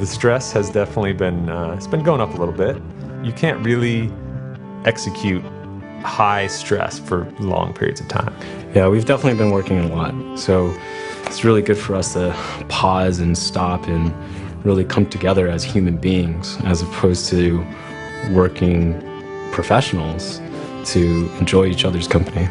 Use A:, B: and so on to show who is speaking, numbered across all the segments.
A: The stress has definitely been, it's been going up a little bit. You can't really execute high stress for long periods of time.
B: Yeah, we've definitely been working a lot. So it's really good for us to pause and stop and really come together as human beings, as opposed to working professionals to enjoy each other's company.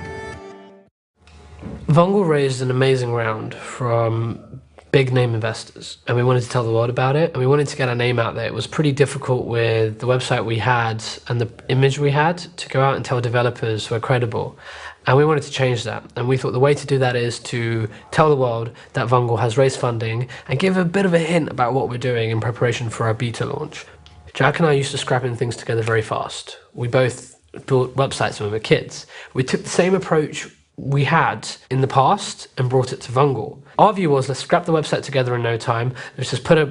C: Vungle raised an amazing round from big name investors, and we wanted to tell the world about it, and we wanted to get our name out there. It was pretty difficult with the website we had and the image we had to go out and tell developers we're credible, and we wanted to change that. And we thought the way to do that is to tell the world that Vungle has raised funding and give a bit of a hint about what we're doing in preparation for our beta launch. Jack and I used to scrapping things together very fast. We both built websites when we were kids. We took the same approach we had in the past and brought it to Vungle. Our view was, let's scrap the website together in no time. Let's just put a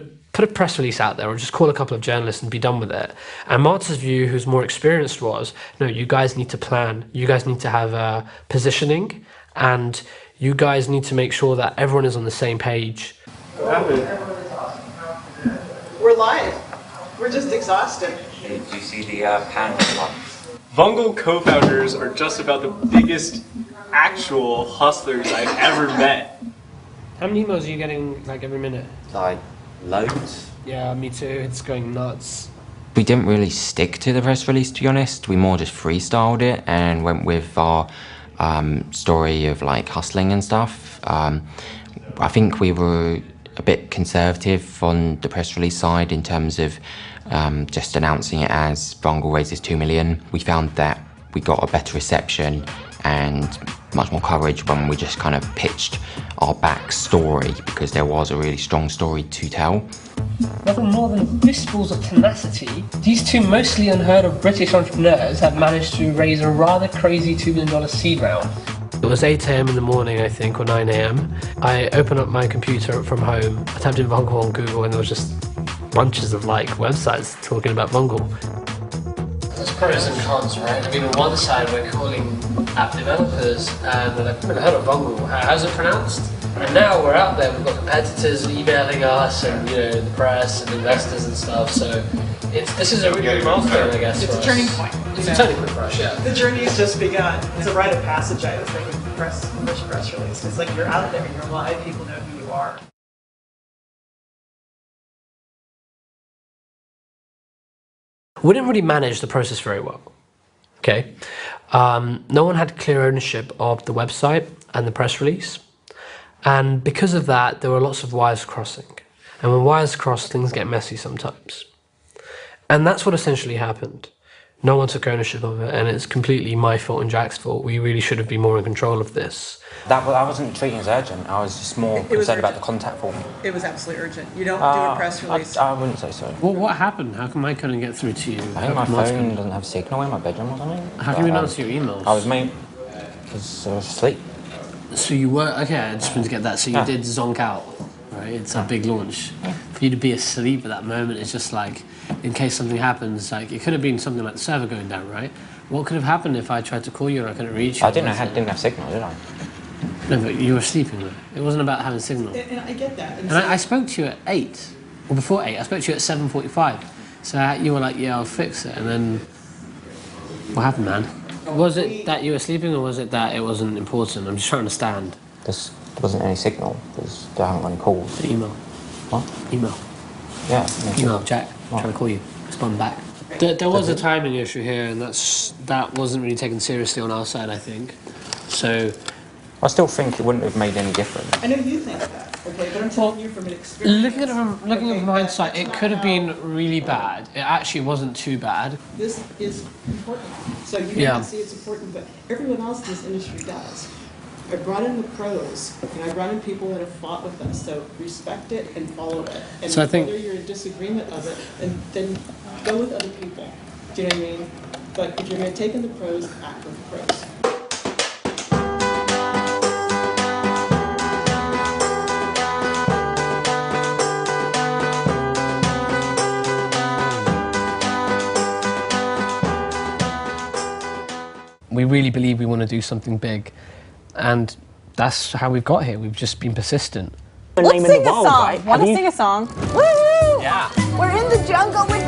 C: press release out there, or just call a couple of journalists and be done with it. And Marta's view, who's more experienced, was, no, you guys need to plan. You guys need to have positioning, and you guys need to make sure that everyone is on the same page.
D: We're live. We're just exhausted.
E: Did you see the panel?
F: Vungle co-founders are just about the biggest actual hustlers I've ever met.
C: How many emails are you getting like every minute?
E: Like, loads.
C: Yeah, me too. It's going nuts.
E: We didn't really stick to the press release, to be honest. We more just freestyled it and went with our story of like hustling and stuff. I think we were a bit conservative on the press release side in terms of just announcing it as Vungle raises 2 million. We found that we got a better reception and much more courage when we just kind of pitched our backstory, because there was a really strong story to tell.
C: Nothing more than fistfuls of tenacity, these two mostly unheard of British entrepreneurs have managed to raise a rather crazy $2 million seed round. It was 8 AM in the morning, I think, or 9 AM. I opened up my computer from home, I typed in Vungle on Google, and there was just bunches of like websites talking about Vungle. There's pros and cons, right? I mean, on one side we're calling app developers and they're like, I've never heard of Vungle, how's it pronounced? And now we're out there, we've got competitors emailing us and, you know, the press and investors and stuff, so this is a really big milestone, I guess.
D: It's a turning point.
C: It's a turning point for us, yeah.
D: The journey has just begun. It's a rite of passage, I would think, with English press release. It's like you're out there, you're live, people know who you are.
C: We didn't really manage the process very well, okay? No one had clear ownership of the website and the press release. And because of that, there were lots of wires crossing. And when wires cross, things get messy sometimes. And that's what essentially happened. No one took ownership of it, and it's completely my fault and Jack's fault. We really should have been more in control of this.
E: I wasn't treating it as urgent. I was just more concerned about the contact form.
D: It was absolutely urgent. You don't do a press release.
E: I wouldn't say so.
C: Well, what happened? How come I couldn't get through to you?
E: I think my phone doesn't have signal in my bedroom or something.
C: How come you don't answer your emails?
E: I was because I was asleep.
C: So you were, okay, I just wanted to get that. So you did zonk out, right? It's a big launch. For you to be asleep at that moment, it's just like, in case something happens, like it could have been something like the server going down, right? What could have happened if I tried to call you and I couldn't reach you?
E: I didn't have signal, did I?
C: No, but you were sleeping though. It wasn't about having signal.
D: And I get that.
C: And I spoke to you at 8, or before 8, I spoke to you at 7:45. So you were like, yeah, I'll fix it. And then, what happened, man? Was it that you were sleeping, or was it that it wasn't important? I'm just trying to understand.
E: There wasn't any signal, because there haven't got any calls.
C: The email.
E: What?
C: Email.
E: Yeah.
C: Email, Jack. I'm trying to call you. Respond back. There was a timing issue here, and that wasn't really taken seriously on our side, I think. So
E: I still think it wouldn't have made any difference.
D: I know you think that, okay, but I'm telling you from an experience.
C: Looking at it from hindsight, it could have been really bad. It actually wasn't too bad.
D: This is important. So you may not see it's important, but everyone else in this industry does. I brought in the pros, and I brought in people that have fought with us, so respect it and follow it. And
C: so I think,
D: whether you're in disagreement of it, and then go with other people. Do you know what I mean? But if you're going to take in the pros, act with the pros.
C: we really believe we want to do something big, and that's how we've got here. We've just been persistent.
G: Let's sing a song. Want to sing a song? Woo! Yeah. We're in the jungle with